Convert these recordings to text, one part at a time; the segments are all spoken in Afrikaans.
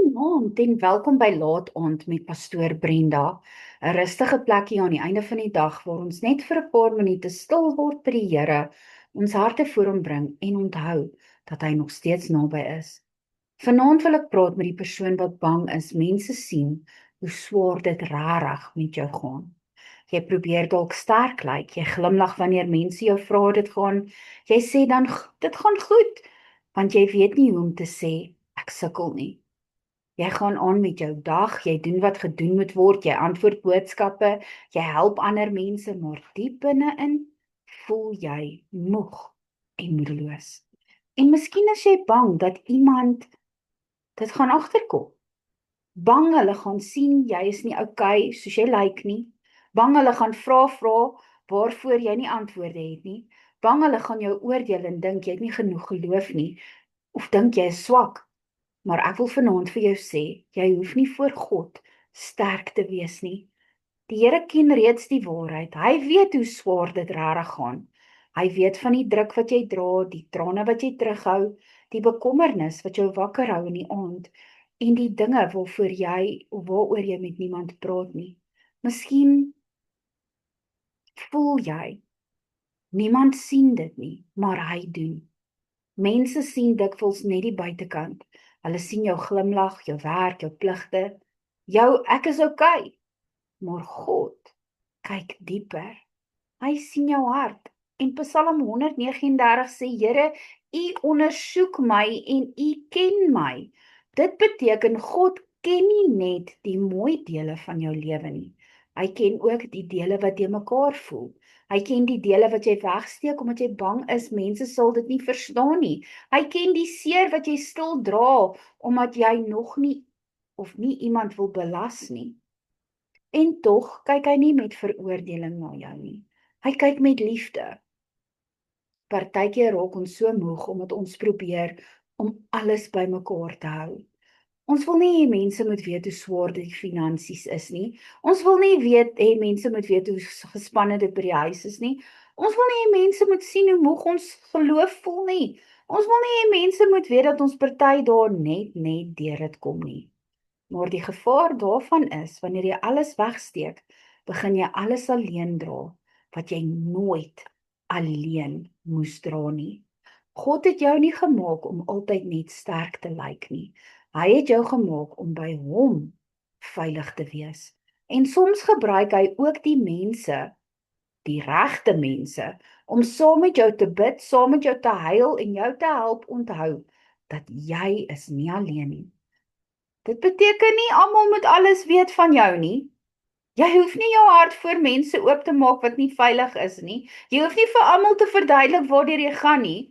Goeienaand en welkom by Laat Aand met Pastoor Brenda. 'n Rustige plekkie aan die einde van die dag waar ons net vir 'n paar minute stil word by die Here, ons harte voor hom bring en onthou dat hy nog steeds naby is. Vanaand wil ek praat met die persoon wat bang is mense sien hoe swaar dit rarig met jou gaan. Jy probeer dalk sterk lyk, jy glimlag wanneer mense jou vra hoe dit gaan. Jy sê dan dit gaan goed, want jy weet nie hoe om te sê ek sukkel nie. Jy gaan aan met jou dag, jy doen wat gedoen moet word, jy antwoord boodskappe, jy help ander mense, maar diep binne-in voel jy moeg en moedeloos. En miskien is jy bang dat iemand dit gaan agterkom. Bang hulle gaan sien jy is nie okay soos jy lyk nie. Bang hulle gaan vra waarvoor jy nie antwoorde het nie. Bang hulle gaan jou oordeel en dink jy het nie genoeg geloof nie, of dink jy is swak. Maar ek wil vanaand vir jou sê, jy hoef nie voor God sterk te wees nie. Die Here ken reeds die waarheid. Hy weet hoe swaar dit regtig gaan. Hy weet van die druk wat jy dra, die trane wat jy terughou, die bekommernis wat jou wakker hou in die aand, en die dinge waaroor jy met niemand praat nie. Miskien voel jy, niemand sien dit nie, maar hy doen. Mense sien dikwels net die buitekant. Hulle sien jou glimlag, jou werk, jou pligte, jou ek is okay. Maar God kyk dieper. Hy sien jou hart. En Psalm 139 sê, Here, U ondersoek my en U ken my. Dit beteken God ken nie net die mooi dele van jou lewe nie. Hy ken ook die dele wat jy mekaar voel. Hy ken die dele wat jy wegsteek omdat jy bang is mense sal dit nie verstaan nie. Hy ken die seer wat jy stil dra omdat jy nog nie of nie iemand wil belas nie. En tog kyk hy nie met veroordeling na jou nie. Hy kyk met liefde. Partykeer raak ons so moeg omdat ons probeer om alles bymekaar te hou. Ons wil nie hê mense moet weet hoe swaar die finansies is nie. Ons wil nie hê mense moet weet hoe gespanne dit by die huis is nie. Ons wil nie hê mense moet sien hoe moeg ons geloof voel nie. Ons wil nie hê mense moet weet dat ons party daar net deur dit kom nie. Maar die gevaar daarvan is, wanneer jy alles wegsteek, begin jy alles alleen dra, wat jy nooit alleen moes dra nie. God het jou nie gemaak om altyd net sterk te lyk nie. Hy het jou gemaak om by hom veilig te wees. En soms gebruik hy ook die mense, die regte mense, om saam met jou te bid, saam met jou te huil en jou te help onthou, dat jy is nie alleen nie. Dit beteken nie almal moet alles weet van jou nie. Jy hoef nie jou hart voor mense oop te maak wat nie veilig is nie. Jy hoef nie vir almal te verduidelik waartoe jy gaan nie.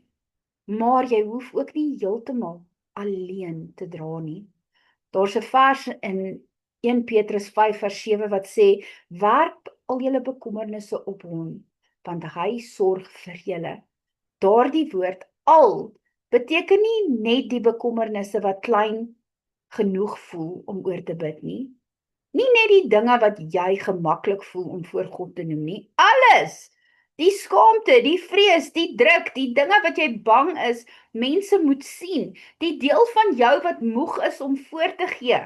Maar jy hoef ook nie heeltemal alleen te dra nie. Daar's 'n vers in 1 Petrus 5 vers 7 wat sê, werp al julle bekommernisse op hom, want hy sorg vir julle. Daardie woord al beteken nie net die bekommernisse wat klein genoeg voel om oor te bid nie. Nie net die dinge wat jy gemaklik voel om voor God te noem nie. Alles! Die skaamte, die vrees, die druk, die dinge wat jy bang is, mense moet sien. Die deel van jou wat moeg is om voor te gee.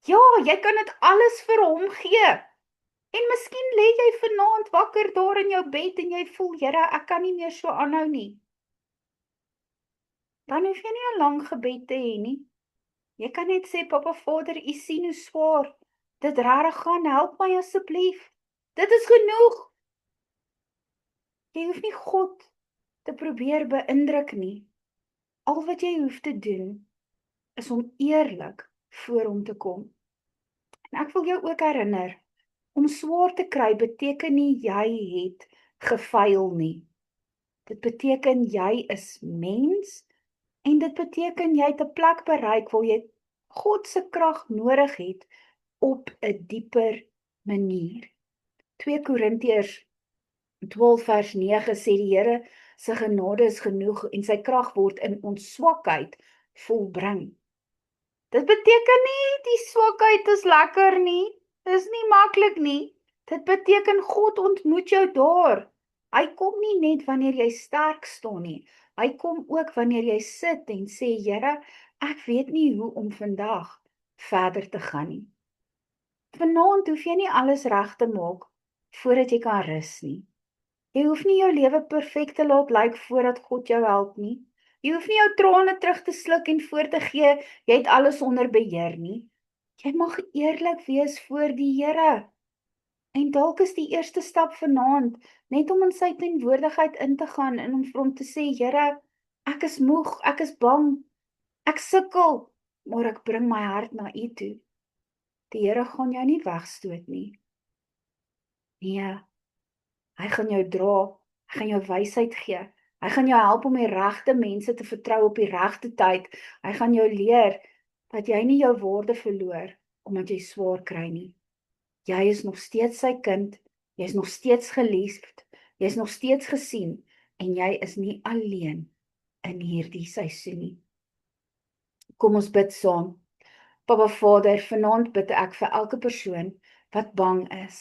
Ja, jy kan dit alles vir hom gee. En miskien lê jy vanaand wakker daar in jou bed en jy voel, Here, ek kan nie meer so aanhou nie. Dan hoef jy nie 'n lang gebed te hê nie. Jy kan net sê, Papa Vader, U sien hoe swaar dit regtig gaan, help my asseblief. Dit is genoeg. Jy hoef nie God te probeer beïndruk nie. Al wat jy hoef te doen, is om eerlik voor hom te kom. En ek wil jou ook herinner, om swaar te kry beteken nie jy het gefaal nie. Dit beteken jy is mens, en dit beteken jy het 'n plek bereik waar jy God se krag nodig het op 'n dieper manier. 2 Korintiërs 12 vers 9 sê die Here se genade is genoeg en sy krag word in ons swakheid volbring. Dit beteken nie die swakheid is lekker nie. Dis nie maklik nie. Dit beteken God ontmoet jou daar. Hy kom nie net wanneer jy sterk staan nie. Hy kom ook wanneer jy sit en sê, Here, ek weet nie hoe om vandag verder te gaan nie. Vanaand hoef jy nie alles reg te maak voordat jy kan rus nie. Jy hoef nie jou lewe perfek te laat lyk voordat God jou help nie. Jy hoef nie jou trane terug te sluk en voor te gee, jy het alles onder beheer nie. Jy mag eerlik wees voor die Here. En dalk is die eerste stap vanaand net om in sy teenwoordigheid in te gaan en om vir hom te sê, Here, ek is moeg, ek is bang, ek sukkel, maar ek bring my hart na U toe. Die Here gaan jou nie wegstoot nie. Nee, hy gaan jou dra, hy gaan jou wysheid gee. Hy gaan jou help om die regte mense te vertrou op die regte tyd. Hy gaan jou leer dat jy nie jou waarde verloor omdat jy swaar kry nie. Jy is nog steeds sy kind, jy is nog steeds geliefd, jy is nog steeds gesien en jy is nie alleen in hierdie seisoen nie. Kom ons bid saam. Papa Vader, vanaand bid ek vir elke persoon wat bang is.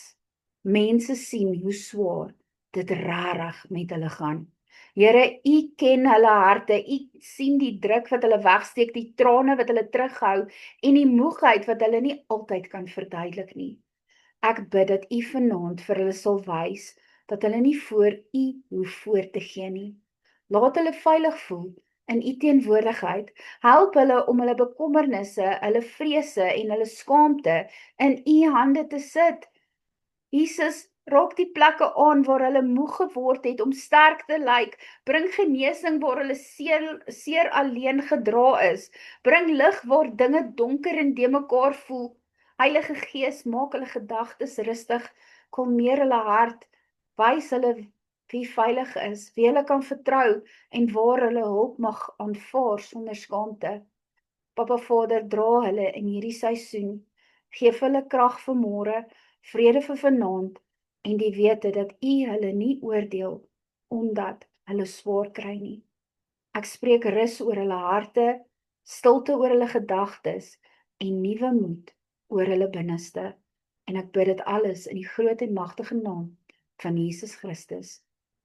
Mense sien hoe swaar dit rarig met hulle gaan. Here, U ken hulle harte, U sien die druk wat hulle wegsteek, die trane wat hulle terughou en die moegheid wat hulle nie altyd kan verduidelik nie. Ek bid dat U vanaand vir hulle sal wys dat hulle nie voor U hoef voor te gee nie. Laat hulle veilig voel in U teenwoordigheid. Help hulle om hulle bekommernisse, hulle vrese en hulle skaamte in U hande te sit. Jesus, raak die plekke aan waar hulle moeg geword het om sterk te lyk. Bring genesing waar hulle seer alleen gedra is. Bring lig waar dinge donker en de mekaar voel. Heilige Gees, maak hulle gedagtes rustig, kalmeer hulle hart, wys hulle wie veilig is, wie hulle kan vertrou en waar hulle hulp mag aanvaar sonder skaamte. Papa Vader, dra hulle in hierdie seisoen. Geef hulle krag vir môre, vrede vir vanaand en die wete dat U hulle nie oordeel omdat hulle swaar kry nie. Ek spreek rus oor hulle harte, stilte oor hulle gedagtes en nuwe moed oor hulle binneste. En ek bid dit alles in die groot en magtige naam van Jesus Christus.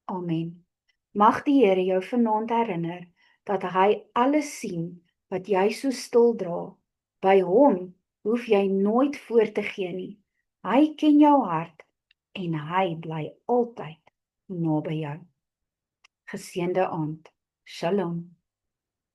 Amen. Mag die Here jou vanaand herinner dat hy alles sien wat jy so stil dra. By hom hoef jy nooit voor te gee nie. Hy ken jou hart en hy bly altyd naby jou. Geseënde aand. Shalom.